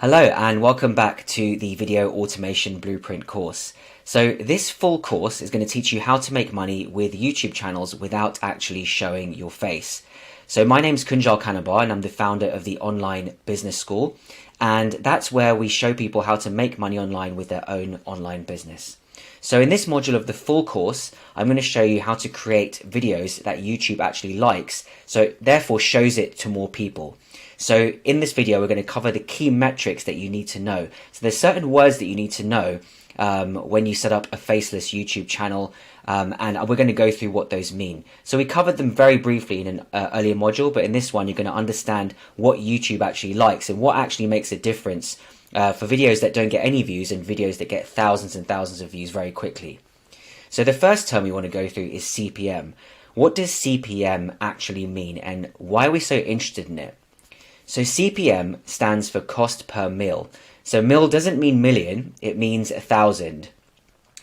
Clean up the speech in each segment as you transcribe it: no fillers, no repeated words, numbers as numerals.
Hello and welcome back to the Video Automation Blueprint course. So this full course is going to teach you how to make money with YouTube channels without actually showing your face. So my name's Kunjal Kanabar and I'm the founder of the Online Business School, and that's where we show people how to make money online with their own online business. So in this module of the full course, I'm going to show you how to create videos that YouTube actually likes, so therefore shows it to more people. So in this video, we're going to cover the key metrics that you need to know. So there's certain words that you need to know when you set up a faceless YouTube channel, and we're going to go through what those mean. So we covered them very briefly in an earlier module, but in this one, you're going to understand what YouTube actually likes and what actually makes a difference for videos that don't get any views and videos that get thousands and thousands of views very quickly. So the first term we want to go through is CPM. What does CPM actually mean and why are we so interested in it? So CPM stands for cost per mil. So mil doesn't mean million, it means 1,000.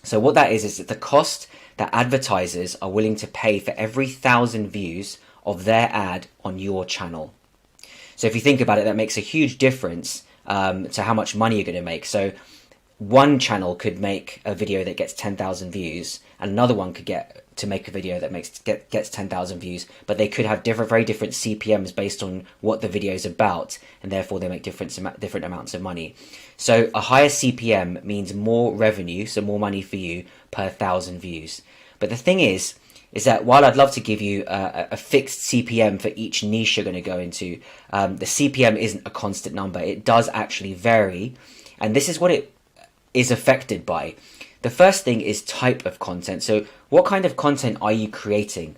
So what that is the cost that advertisers are willing to pay for every 1,000 views of their ad on your channel. So if you think about it, that makes a huge difference to how much money you're going to make. So one channel could make a video that gets 10,000 views, and another one could get to make a video that gets 10,000 views, but they could have very different CPMs based on what the video is about, and therefore they make different amounts of money. So a higher CPM means more revenue, so more money for you per 1,000 views. But the thing is that while I'd love to give you a fixed CPM for each niche you're going to go into, the CPM isn't a constant number. It does actually vary, and this is what it is affected by. The first thing is type of content. So what kind of content are you creating?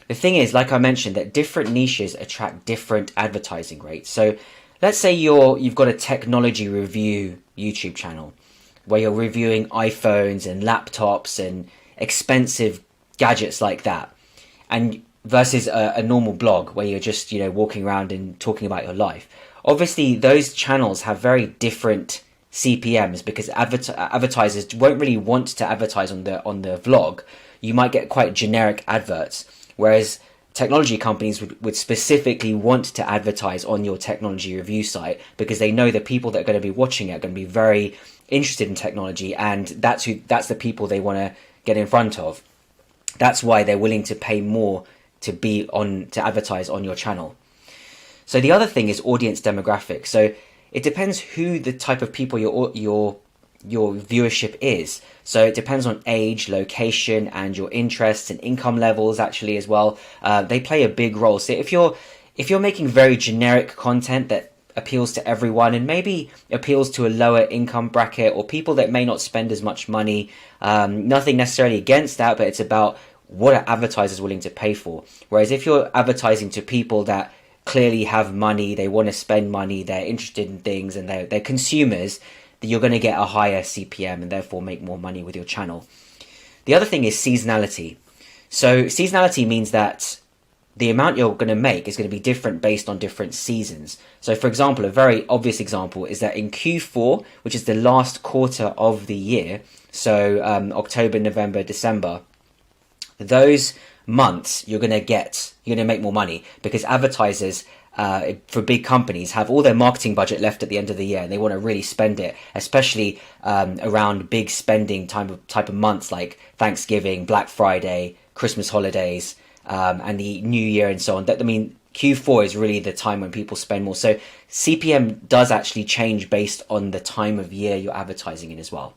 The thing is, like I mentioned, that different niches attract different advertising rates. So let's say you've got a technology review YouTube channel where you're reviewing iPhones and laptops and expensive gadgets like that, and versus a normal blog where you're just walking around and talking about your life. Obviously those channels have very different CPMs because advertisers won't really want to advertise on the vlog. You might get quite generic adverts, whereas technology companies would specifically want to advertise on your technology review site because they know the people that are going to be watching it are going to be very interested in technology, and that's the people they want to get in front of. That's why they're willing to pay more to advertise on your channel. So the other thing is audience demographics. So it depends who the type of people your viewership is. So it depends on age, location, and your interests and income levels actually as well. They play a big role. So if you're making very generic content that appeals to everyone and maybe appeals to a lower income bracket or people that may not spend as much money, nothing necessarily against that, but it's about what are advertisers willing to pay for. Whereas if you're advertising to people that clearly have money, they want to spend money, they're interested in things, and they're consumers, that you're going to get a higher CPM and therefore make more money with your channel. The other thing is seasonality. So seasonality means that the amount you're going to make is going to be different based on different seasons. So for example, a very obvious example is that in Q4, which is the last quarter of the year, so October, November, December, those months you're going to make more money because advertisers for big companies have all their marketing budget left at the end of the year and they want to really spend it, especially around big spending type of months like Thanksgiving, Black Friday, Christmas holidays, and the New Year and so on. Q4 is really the time when people spend more. So CPM does actually change based on the time of year you're advertising in as well.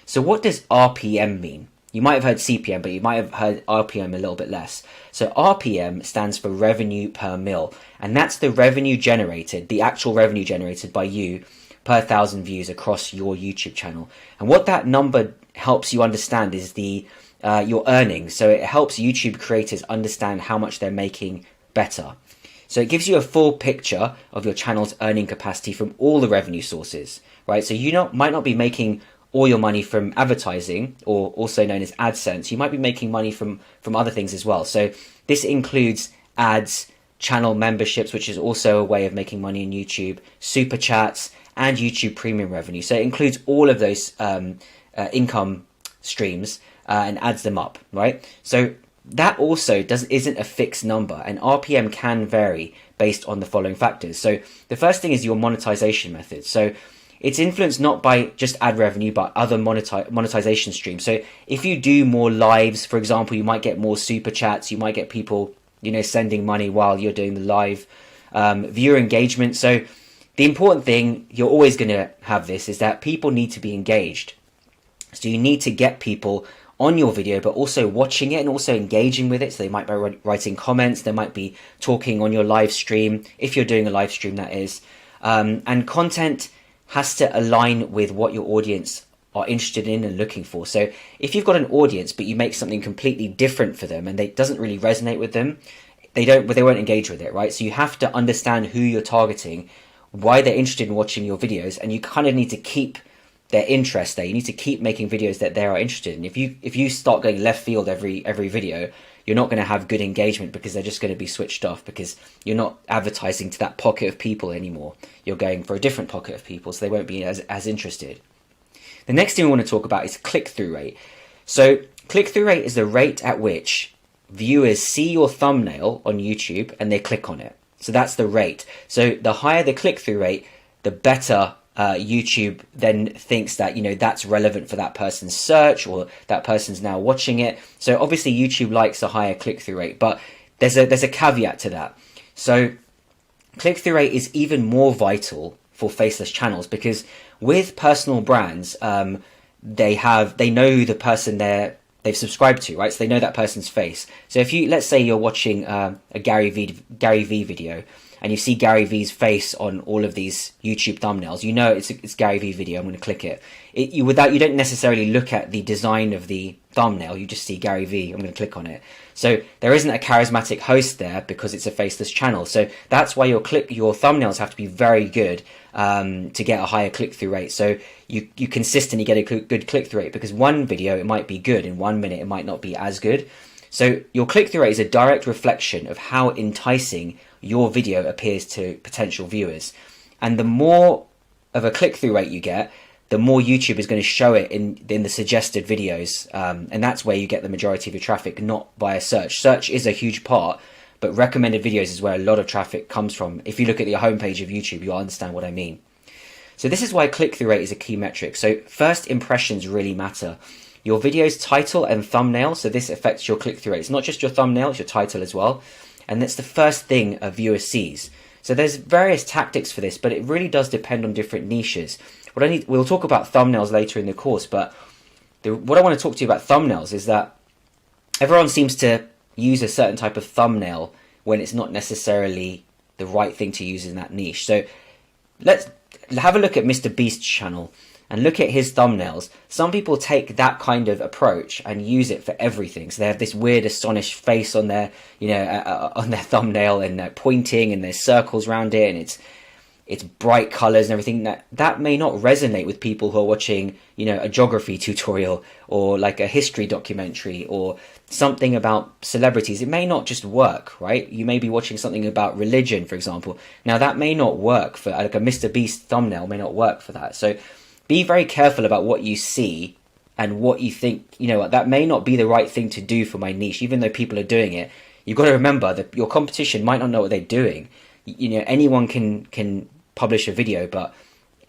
So what does RPM mean? You might have heard CPM, but you might have heard RPM a little bit less. So RPM stands for revenue per mil, and that's the revenue generated, the actual revenue generated by you per 1,000 views across your YouTube channel. And what that number helps you understand is your earnings. So it helps YouTube creators understand how much they're making better. So it gives you a full picture of your channel's earning capacity from all the revenue sources, right? So you might not be making all your money from advertising, or also known as AdSense. You might be making money from other things as well. So this includes ads, channel memberships, which is also a way of making money in YouTube, super chats, and YouTube premium revenue. So it includes all of those income streams and adds them up, right? So that also isn't a fixed number, and RPM can vary based on the following factors. So the first thing is your monetization method. So it's influenced not by just ad revenue, but other monetization streams. So if you do more lives, for example, you might get more super chats, you might get people, sending money while you're doing the live, viewer engagement. So the important thing, you're always going to have this, is that people need to be engaged. So you need to get people on your video, but also watching it and also engaging with it. So they might be writing comments, they might be talking on your live stream, if you're doing a live stream, that is. And content has to align with what your audience are interested in and looking for. So if you've got an audience, but you make something completely different for them and it doesn't really resonate with them, they won't engage with it, right? So you have to understand who you're targeting, why they're interested in watching your videos, and you kind of need to keep their interest there. You need to keep making videos that they are interested in. If you start going left field every video, you're not going to have good engagement, because they're just going to be switched off, because you're not advertising to that pocket of people anymore. You're going for a different pocket of people, so they won't be as interested. The next thing we want to talk about is click-through rate. So click-through rate is the rate at which viewers see your thumbnail on YouTube and they click on it. So that's the rate. So the higher the click-through rate, the better YouTube then thinks that, that's relevant for that person's search, or that person's now watching it. So obviously YouTube likes a higher click-through rate, but there's a caveat to that. So click-through rate is even more vital for faceless channels, because with personal brands, they know who the person they've subscribed to, right? So they know that person's face. So if let's say you're watching a Gary V video, and you see Gary V's face on all of these YouTube thumbnails, it's Gary V video, I'm going to click it. You don't necessarily look at the design of the thumbnail, you just see Gary V, I'm going to click on it. So there isn't a charismatic host there, because it's a faceless channel. So that's why your thumbnails have to be very good to get a higher click-through rate. So you consistently get a good click-through rate, because one video, it might be good, in 1 minute it might not be as good. So your click-through rate is a direct reflection of how enticing your video appears to potential viewers. And the more of a click-through rate you get, the more YouTube is going to show it in the suggested videos. And that's where you get the majority of your traffic, not via search. Search is a huge part, but recommended videos is where a lot of traffic comes from. If you look at the homepage of YouTube, you'll understand what I mean. So this is why click-through rate is a key metric. So first impressions really matter. Your video's title and thumbnail, so this affects your click-through rate. It's not just your thumbnail, it's your title as well. And that's the first thing a viewer sees. So there's various tactics for this, but it really does depend on different niches. We'll talk about thumbnails later in the course, but what I want to talk to you about thumbnails is that everyone seems to use a certain type of thumbnail when it's not necessarily the right thing to use in that niche. So let's have a look at Mr. Beast's channel and look at his thumbnails. Some people take that kind of approach and use it for everything. So they have this weird, astonished face on their, on their thumbnail, and they're pointing, and there's circles around it, and it's bright colors and everything. That may not resonate with people who are watching, a geography tutorial, or like a history documentary, or something about celebrities. It may not just work, right? You may be watching something about religion, for example. Now that may not work for, like, a Mr. Beast thumbnail may not work for that. So be very careful about what you see and what you think, that may not be the right thing to do for my niche, even though people are doing it. You've got to remember that your competition might not know what they're doing. Anyone can publish a video, but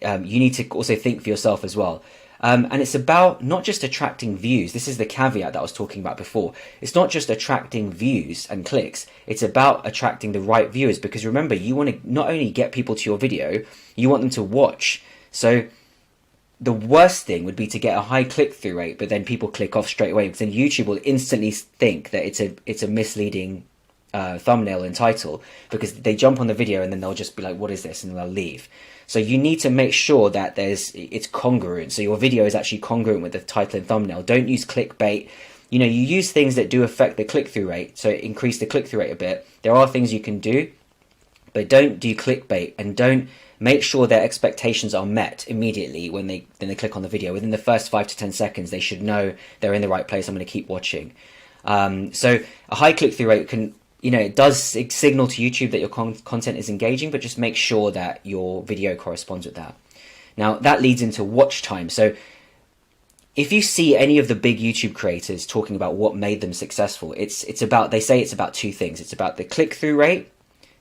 you need to also think for yourself as well. And it's about not just attracting views. This is the caveat that I was talking about before. It's not just attracting views and clicks. It's about attracting the right viewers, because remember, you want to not only get people to your video, you want them to watch. So the worst thing would be to get a high click-through rate, but then people click off straight away, because then YouTube will instantly think that it's a misleading thumbnail and title, because they jump on the video and then they'll just be like, what is this? And they'll leave. So you need to make sure that it's congruent. So your video is actually congruent with the title and thumbnail. Don't use clickbait. You use things that do affect the click-through rate, so increase the click-through rate a bit. There are things you can do, but don't do clickbait, and don't make sure their expectations are met immediately when they click on the video. Within the first 5 to 10 seconds, they should know they're in the right place. I'm going to keep watching. So a high click-through rate can, it does signal to YouTube that your content is engaging, but just make sure that your video corresponds with that. Now that leads into watch time. So if you see any of the big YouTube creators talking about what made them successful, they say it's about two things. It's about the click-through rate,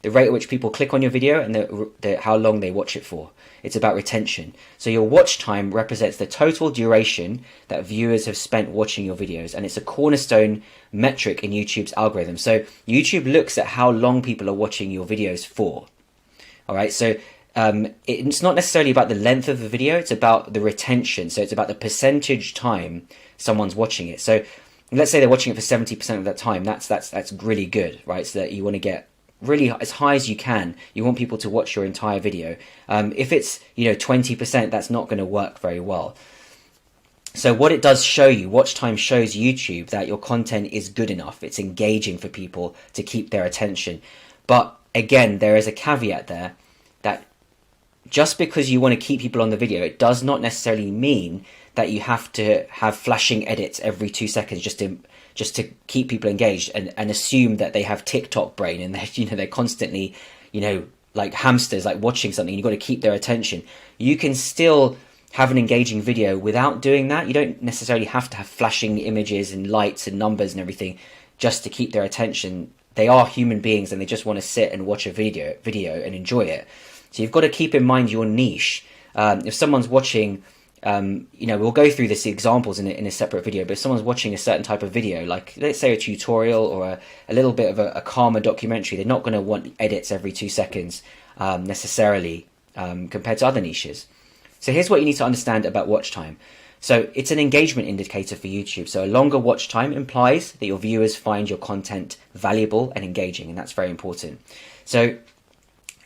the rate at which people click on your video and how long they watch it for. It's about retention. So your watch time represents the total duration that viewers have spent watching your videos, and it's a cornerstone metric in YouTube's algorithm. So YouTube looks at how long people are watching your videos for. All right, so it's not necessarily about the length of the video, it's about the retention. So it's about the percentage time someone's watching it. So let's say they're watching it for 70% of that time. That's really good, right? So that you want to get really as high as you can. You want people to watch your entire video. If it's 20%, that's not going to work very well. So what it does show you, watch time shows YouTube that your content is good enough. It's engaging for people to keep their attention. But again, there is a caveat there that just because you want to keep people on the video, it does not necessarily mean that you have to have flashing edits every 2 seconds just to keep people engaged and assume that they have TikTok brain and they're constantly, like hamsters, like watching something. You've got to keep their attention. You can still have an engaging video without doing that. You don't necessarily have to have flashing images and lights and numbers and everything just to keep their attention. They are human beings and they just want to sit and watch a video and enjoy it. So you've got to keep in mind your niche. If someone's watching, we'll go through this examples in a separate video, but if someone's watching a certain type of video, like let's say a tutorial or a little bit of a calmer documentary, they're not going to want edits every 2 seconds necessarily compared to other niches. So here's what you need to understand about watch time. So it's an engagement indicator for YouTube. So a longer watch time implies that your viewers find your content valuable and engaging, and that's very important. So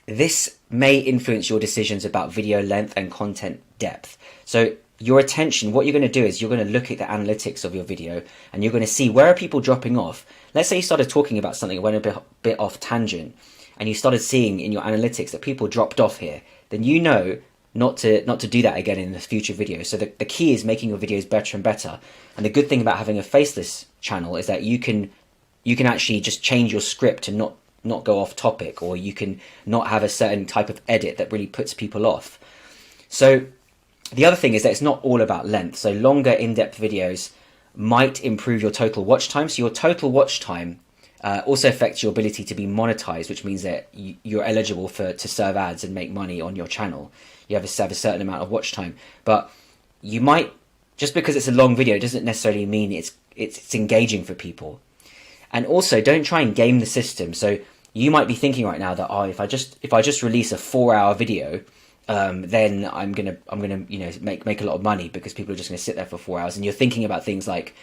this may influence your decisions about video length and content depth. So your attention, what you're going to do is you're going to look at the analytics of your video and you're going to see where are people dropping off. Let's say you started talking about something that went a bit off tangent and you started seeing in your analytics that people dropped off here, then you know not to do that again in the future videos. So the key is making your videos better and better. And the good thing about having a faceless channel is that you can actually just change your script and not go off topic, or you can not have a certain type of edit that really puts people off. So the other thing is that it's not all about length. So longer in-depth videos might improve your total watch time. So your total watch time also affects your ability to be monetized, which means that you're eligible to serve ads and make money on your channel. You have to have a certain amount of watch time, but you might, just because it's a long video, doesn't necessarily mean it's engaging for people. And also, don't try and game the system. So you might be thinking right now that if I just release a 4-hour video, then I'm gonna make a lot of money because people are just gonna sit there for 4 hours. And you're thinking about things like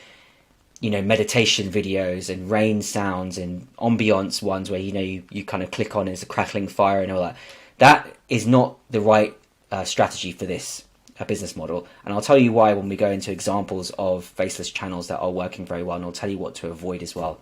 meditation videos and rain sounds and ambiance ones where you kind of click on and it's a crackling fire and all that. That is not the right strategy for this business model, and I'll tell you why when we go into examples of faceless channels that are working very well, and I'll tell you what to avoid as well.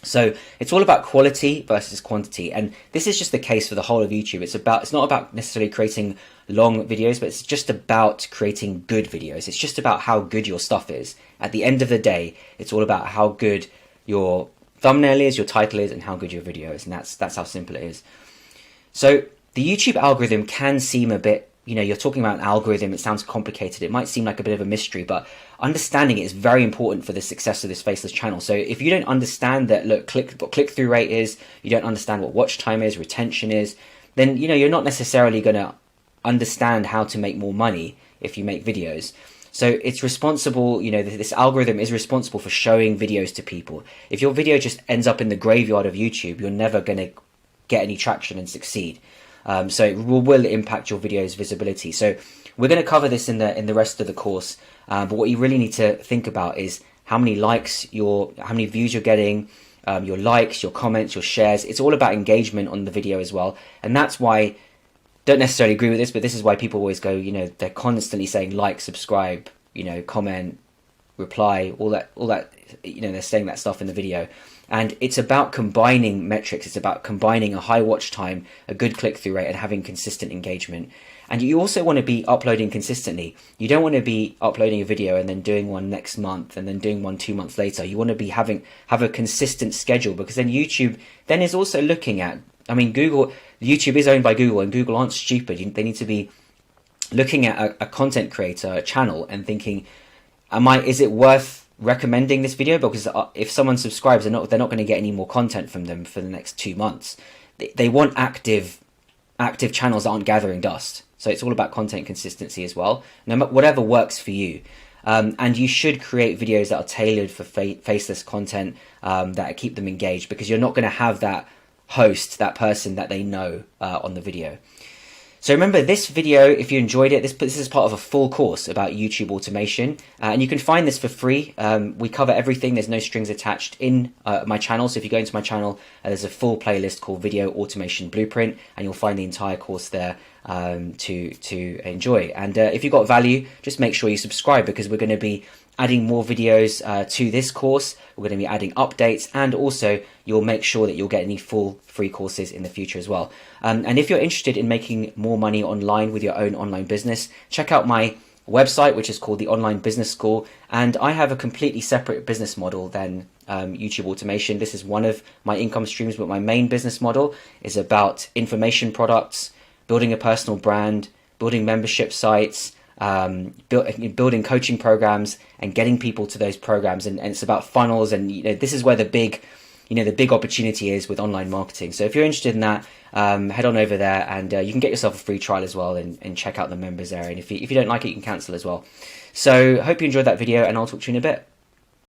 So it's all about quality versus quantity, and this is just the case for the whole of YouTube. It's not about necessarily creating long videos, but it's just about creating good videos. It's just about how good your stuff is. At the end of the day, it's all about how good your thumbnail is, your title is, and how good your video is, and that's how simple it is. So the YouTube algorithm can seem a bit, you're talking about an algorithm, it sounds complicated, it might seem like a bit of a mystery, but understanding it is very important for the success of this faceless channel. So if you don't understand that, what click-through rate is, you don't understand what watch time is, retention is, then you're not necessarily going to understand how to make more money if you make videos. So it's responsible, this algorithm is responsible for showing videos to people. If your video just ends up in the graveyard of YouTube, you're never going to get any traction and succeed. So it will impact your video's visibility. So we're going to cover this in the rest of the course. But what you really need to think about is how many likes how many views you're getting, your likes, your comments, your shares. It's all about engagement on the video as well. And that's why, don't necessarily agree with this, but this is why people always go, they're constantly saying like, subscribe, comment, reply, all that, they're saying that stuff in the video. And it's about combining metrics. It's about combining a high watch time, a good click-through rate, and having consistent engagement. And you also want to be uploading consistently. You don't want to be uploading a video and then doing one next month and then doing one 2 months later. You want to be have a consistent schedule, because then YouTube then is also looking at, YouTube is owned by Google, and Google aren't stupid. They need to be looking at a content creator, a channel, and thinking, is it worth recommending this video? Because if someone subscribes, they're not going to get any more content from them for the next 2 months. they want active channels that aren't gathering dust. So it's all about content consistency as well. Whatever works for you. And you should create videos that are tailored for faceless content that keep them engaged, because you're not going to have that host, that person that they know on the video. So remember, this video, if you enjoyed it, this is part of a full course about YouTube automation, and you can find this for free. We cover everything. There's no strings attached in my channel. So if you go into my channel, there's a full playlist called Video Automation Blueprint, and you'll find the entire course there to enjoy. And if you got value, just make sure you subscribe, because we're going to be adding more videos to this course. We're going to be adding updates, and also you'll make sure that you'll get any full free courses in the future as well. And if you're interested in making more money online with your own online business, check out my website, which is called the Online Business School. And I have a completely separate business model than YouTube automation. This is one of my income streams, but my main business model is about information products, building a personal brand, building membership sites, building coaching programs, and getting people to those programs. And it's about funnels, and this is where the big opportunity is with online marketing. So if you're interested in that, head on over there, and you can get yourself a free trial as well, and check out the members area. And if you don't like it, you can cancel as well. So hope you enjoyed that video, and I'll talk to you in a bit.